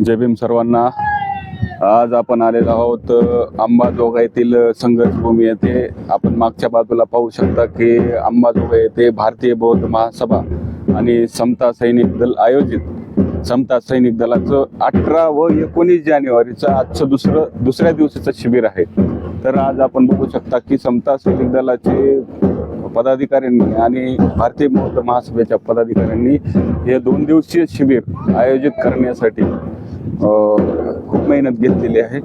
जय भीम सर्वांना. आज आपण आलेलो आहोत अंबाजोगाई येथील संघर्षभूमी येथे. आपण मागच्या बाजूला पाहू शकता की अंबाजोगाई येथे भारतीय बौद्ध महासभा आणि समता सैनिक दल आयोजित समता सैनिक दलाचं 18 व 19 जानेवारीचं आजचं दुसऱ्या दिवसाचं शिबिर आहे. तर आज आपण बघू शकता की समता सैनिक दलाचे पदाधिकाऱ्यांनी आणि भारतीय बौद्ध महासभेच्या पदाधिकाऱ्यांनी हे 2 दिवसीय शिबिर आयोजित करण्यासाठी खूप मेहनत घेतलेली आहे.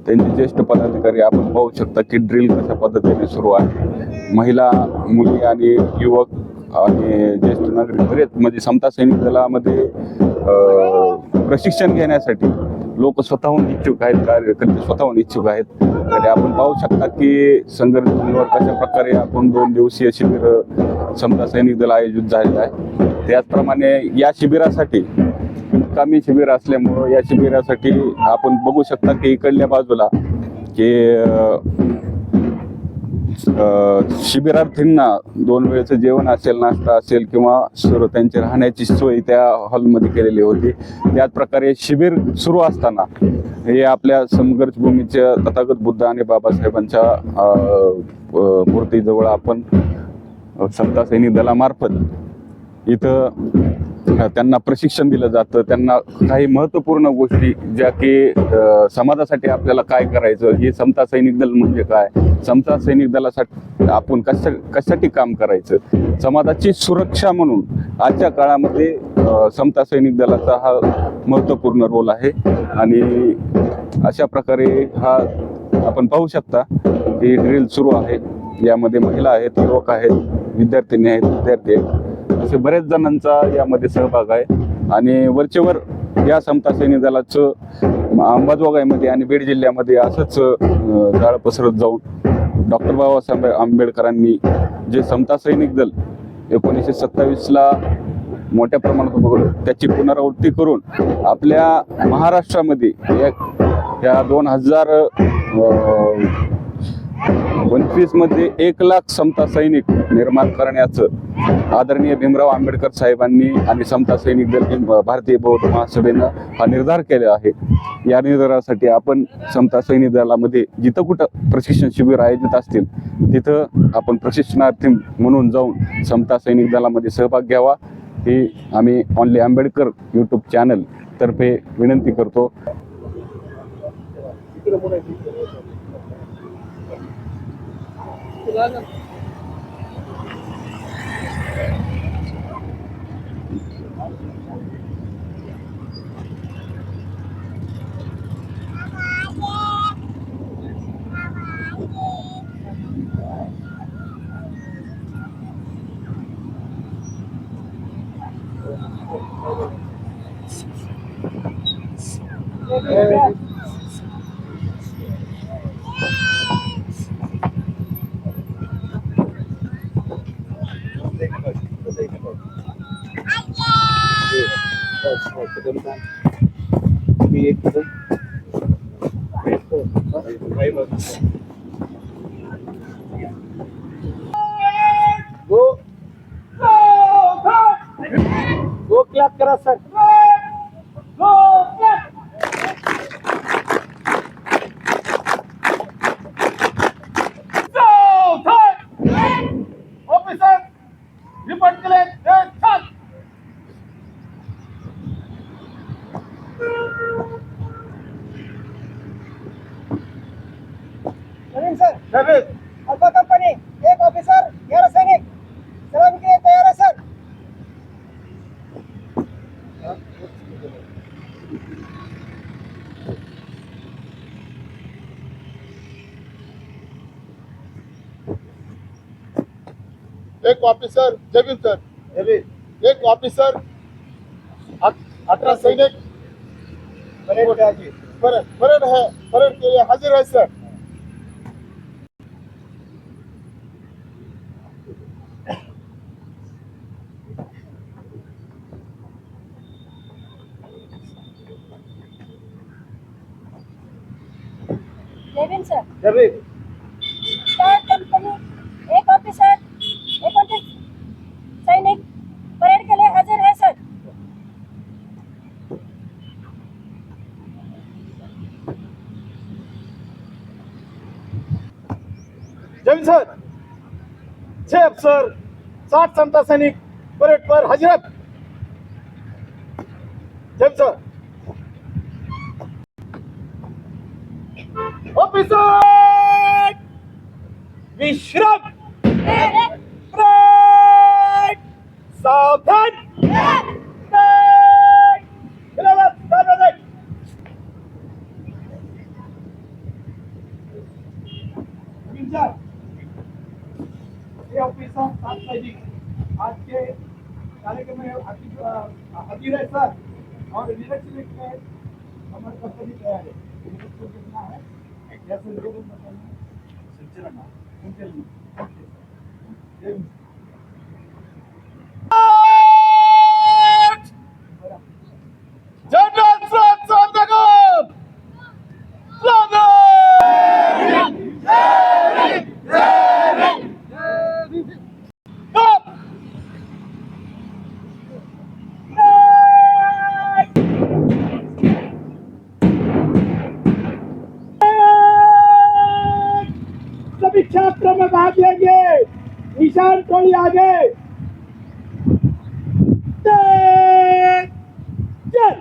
त्यांचे ज्येष्ठ पदाधिकारी आपण पाहू शकता की ड्रिल कशा पद्धतीने सुरू आहे. महिला, मुली आणि युवक आणि ज्येष्ठ नागरिक बरेच म्हणजे समता सैनिक दलामध्ये प्रशिक्षण घेण्यासाठी लोक स्वतःहून इच्छुक आहेत, कार्यकर्ते स्वतःहून इच्छुक आहेत. तर आपण पाहू शकता की संघर्षभूमीवर कशा प्रकारे आपण 2 दिवसीय शिबिर समता सैनिक दल आयोजित झालेलं आहे. त्याचप्रमाणे या शिबिरासाठी मुक्कामी शिबिर असल्यामुळं या शिबिरासाठी आपण बघू शकता की इकडल्या बाजूला की शिबिरार्थींना 2 वेळचं जेवण असेल, नाश्ता असेल किंवा त्यांची राहण्याची सोय त्या हॉलमध्ये केलेली होती. त्याच प्रकारे शिबिर सुरू असताना हे आपल्या संघर्षभूमीच्या तथागत बुद्ध आणि बाबासाहेबांच्या मूर्तीजवळ आपण समता सैनिक दलामार्फत इथं त्यांना प्रशिक्षण दिलं जातं. त्यांना काही महत्त्वपूर्ण गोष्टी ज्या की समाजासाठी आपल्याला काय करायचं, हे समता सैनिक दल म्हणजे काय, समता सैनिक दलासाठी आपण कशासाठी काम करायचं, समाजाची सुरक्षा म्हणून आजच्या काळामध्ये समता सैनिक दलाचा हा महत्त्वपूर्ण रोल आहे. आणि अशा प्रकारे हा आपण पाहू शकता की ड्रिल सुरू आहे. यामध्ये महिला आहेत, युवक आहेत, विद्यार्थिनी आहेत, विद्यार्थी आहेत, असे बरेच जणांचा यामध्ये सहभाग आहे. आणि वरचेवर या समता सैनिक दलाचं अंबाजोगाईमध्ये आणि बीड जिल्ह्यामध्ये असंच जाळं पसरत जाऊन डॉक्टर बाबासाहेब आंबेडकरांनी जे समता सैनिक दल 1927ला मोठ्या प्रमाणात उभारलं, त्याची पुनरावृत्ती करून आपल्या महाराष्ट्रामध्ये या 2025 मध्ये 1 लाख समता सैनिक निर्माण करण्याचं आदरणीय भीमराव आंबेडकर साहेबांनी आणि समता सैनिक दल भारतीय बौद्ध महासभेनं हा निर्धार केला आहे. या निर्धारासाठी आपण समता सैनिक दलामध्ये जिथं कुठं प्रशिक्षण शिबिर आयोजित असतील तिथं आपण प्रशिक्षणार्थी म्हणून जाऊन समता सैनिक दलामध्ये सहभाग घ्यावा, ही आम्ही ऑनली आंबेडकर यूट्यूब चॅनल तर्फे विनंती करतो. गो क्लॅप करा सर. ऑफिसर रिपोर्ट केले सर. अल्फा कंपनी 1 ऑफिसर 11 सैनिक सलामी के लिए तैयार है सर. एक ऑफिसर जमीन सर, एक ऑफिसर 18 सैनिक परेड है, परेड के लिए हाजिर है सर. लेविन सर. कंपनी 1 ऑफिसर 29 सैनिक परेड के लिए हाजिर है सर. जमीन सर 6 अफसर 60 समता सैनिक परेड पर हजरत। जमीन सर ऑफिसर विश्राम परेड सावधान परेड खिलाफत सार्वजनिक। ये ऑफिसर सात सैनिक आज के कार्यक्रम में हाजिर है सर और निरीक्षण में हमारे कर्तव्य तैयार है। निरीक्षण कितना है जैसे लोगों को संचलन जनरल सभी छात्र में भाग लेंगे। निशान टोली आगे चल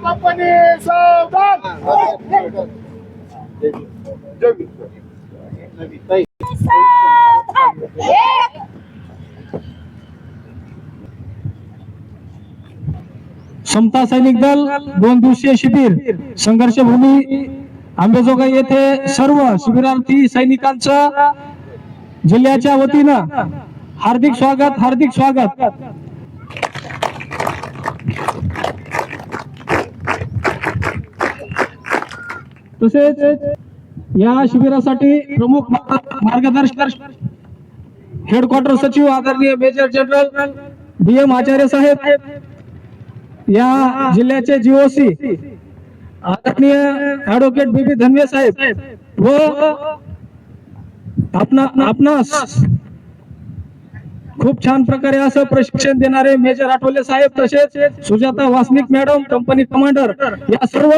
कंपनी सावधान। समता सैनिक दल 2 दिवसीय शिबिर संघर्ष भूमी आंबेजोगाई येथे सर्व शिबिरार्थी सैनिकांचं जिल्ह्याच्या वतीनं हार्दिक स्वागत। तसेच या शिबिरासाठी प्रमुख मार्गदर्शक हेडक्वार्टर सचिव आदरणीय मेजर जनरल DM आचार्य साहेब, या जिल्ह्याचे GOC आदरणीय ऍडव्होकेट BB धनवे साहेब व आपणास खूप छान प्रकारे असं प्रशिक्षण देणारे मेजर आठवले साहेब, तसेच Sujata Wasnik madam company commander, या सर्व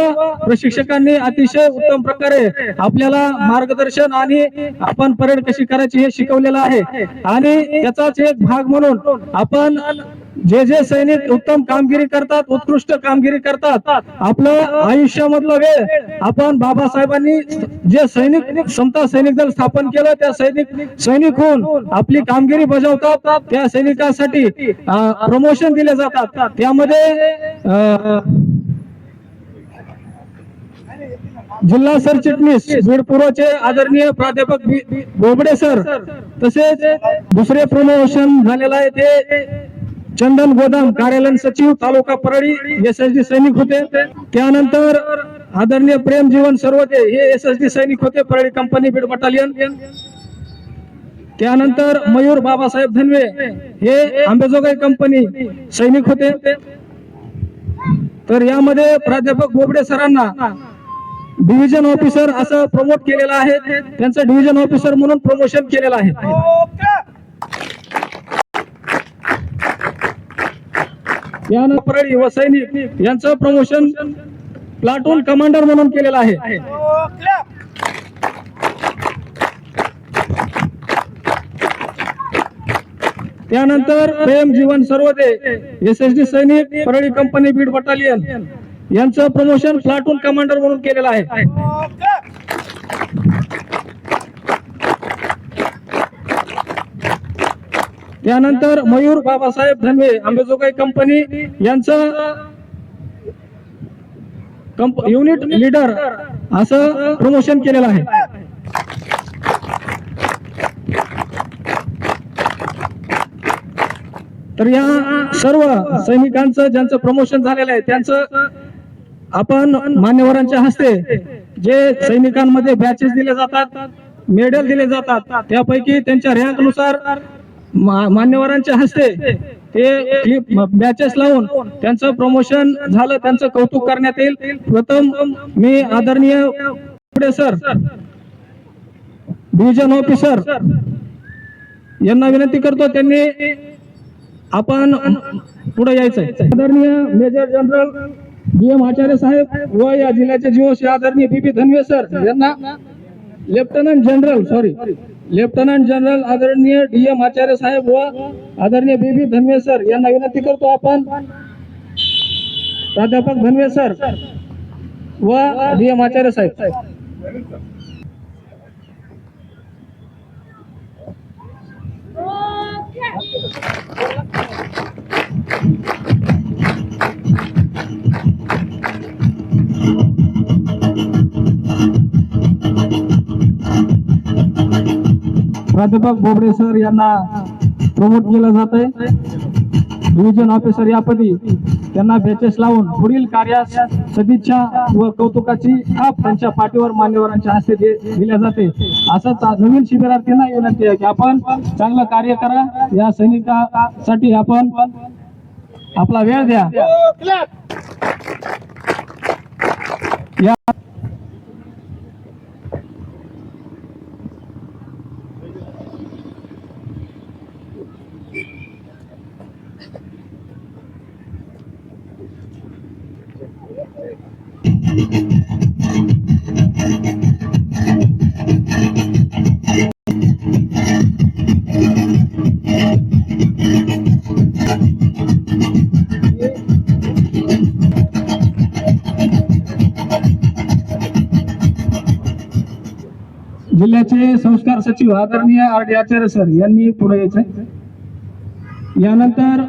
प्रशिक्षकांनी अतिशय उत्तम प्रकारे आपल्याला मार्गदर्शन आणि आपण परेड कशी करायची हे शिकवलेलं आहे। आणि याचाच एक भाग म्हणून आपण जे सैनिक उत्तम कामगिरी करतात, उत्कृष्ट कामगिरी करतात, आपलं आयुष्यामधला वेळ आपण बाबासाहेबांनी जे समता सैनिक दल स्थापन केलं त्या सैनिक होऊन आपली कामगिरी बजावतात, त्या सैनिकांसाठी प्रमोशन दिले जातात। त्यामध्ये जिल्हा सरचिटणीस बीड पूर्वचे आदरणीय प्राध्यापक बोबडे सर, तसेच दुसरे प्रमोशन झालेलं आहे ते चंदन गोदाम कार्यालय सचिव तालुका परळी SSD सैनिक होते। त्यानंतर आदरणीय प्रेम जीवन सर्वते हे SSD सैनिक होते परळी कंपनी बीड बटालियन। त्यानंतर मयूर बाबासाहेब धनवे हे आंबेजोगाई कंपनी सैनिक होते. तर यामध्ये प्राध्यापक बोबडे सरांना डिव्हिजन ऑफिसर असं प्रमोट केलेलं आहे. त्यांचं डिव्हिजन ऑफिसर म्हणून प्रमोशन केलेलं आहे. यानंतर परळी व सैनिक यांचं प्रमोशन प्लाटून कमांडर म्हणून केलेलं आहे. त्यानंतर प्रेम जीवन सर्वदे SSD सैनिक परळी कंपनी बीड बटालियन यांचं प्रमोशन प्लाटून कमांडर म्हणून केलेलं आहे. त्यानंतर मयूर बाबासाहेब धनवे आंबेजोगाई कंपनी यांचं युनिट लीडर असं प्रमोशन केलेलं आहे. तर या सर्व सैनिकांचं ज्यांचं प्रमोशन झालेलं आहे त्यांचं आपण मान्यवरांच्या हस्ते जे सैनिकांमध्ये बॅचेस दिले जातात, मेडल दिले जातात, त्यापैकी त्यांच्या रँक नुसार मान्यवरांच्या हस्ते ते क्लिप बॅचेस लावून त्यांचं प्रमोशन झालं, त्यांचं कौतुक करण्यात येईल. प्रथम मी आदरणीय सर डिव्हिजन ऑफिसर यांना विनंती करतो, त्यांनी आपण पुढे यायचंय. आदरणीय मेजर जनरल DM आचार्य साहेब व या जिल्ह्याचे जीओसी आदरणीय BB धनवे सर यांना लेफ्टनंट जनरल आदरणीय DM आचार्य साहेब व आदरणीय BB धनवे सर यांना विनंती करतो, आपण प्राध्यापक धनवे सर व DM आचार्य साहेब. प्राध्यापक बोबडे सर यांना प्रमोट केलं जात आहे. डिव्हिजन ऑफिसर यापदी त्यांना बॅचेस लावून पुढील कार्यास सदिच्छा व कौतुकाची थाप त्यांच्या पाठीवर मान्यवरांच्या हस्ते दिल्या जाते. असंच नवीन शिबिरार्थींना विनंती आहे की आपण चांगलं कार्य करा, या सैनिकासाठी आपण आपला वेळ द्या. या जिल्ह्याचे संस्कार सचिव आदरणीय RD आचार्य सर यांनी पुढे यायचंय. यानंतर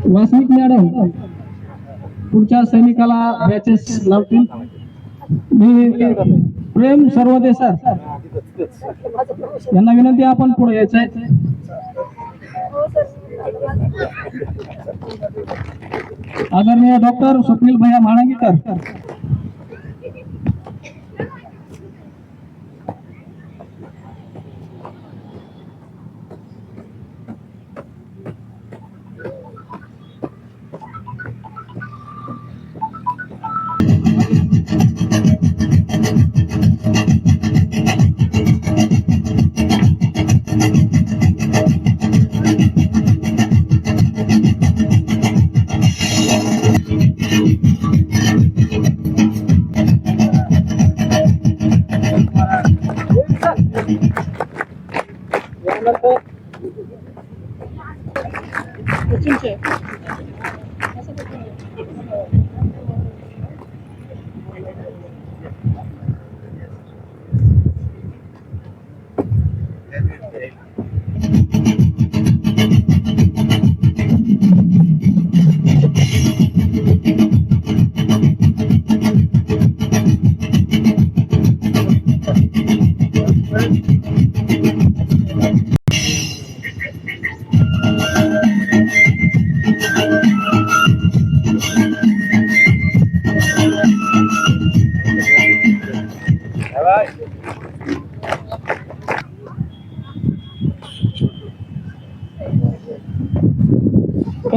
वासनिक मॅडम पुढच्या सैनिकाला बॅचेस लावतील. मी प्रेम सर्वदे सर यांना विनंती, आपण पुढे यायचंय. आदरणीय डॉक्टर स्वप्नील भैया म्हाळंगीकर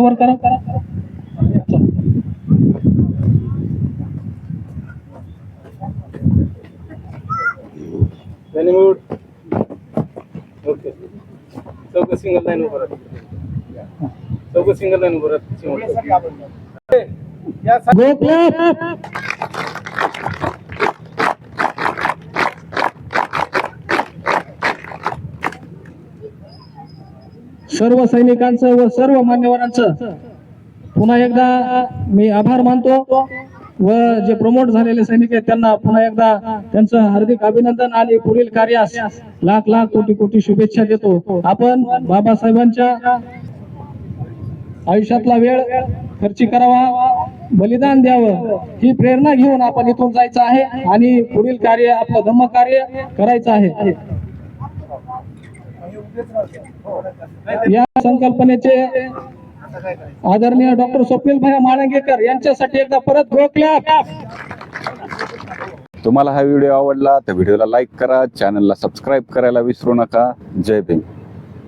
कव्हर करा. ओके चौक सिंगल लाईन उभं चौक सिंगल लाईन उभं गो क्लॅप. सर्व सैनिकांचं व सर्व मान्यवरांचं पुन्हा एकदा मी आभार मानतो व जे प्रमोट झालेले सैनिक आहेत त्यांना पुन्हा एकदा त्यांचं हार्दिक अभिनंदन आणि पुढील कार्यास लाख लाख कोटी कोटी शुभेच्छा देतो. आपण बाबासाहेबांच्या आयुष्यातला वेळ खर्ची करावा, बलिदान द्यावं ही प्रेरणा घेऊन आपण इथून जायचं आहे आणि पुढील कार्य आपलं धम्म कार्य करायचं आहे. या संकल्पनेचे आदरणीय डॉक्टर स्वप्नील भाई माळंगेकर यांच्यासाठी एकदा परत गो क्लॅप. तुम्हाला हा व्हिडिओ आवडला तर व्हिडिओला लाईक करा, चॅनलला सबस्क्राईब करायला विसरू नका. जय भीम.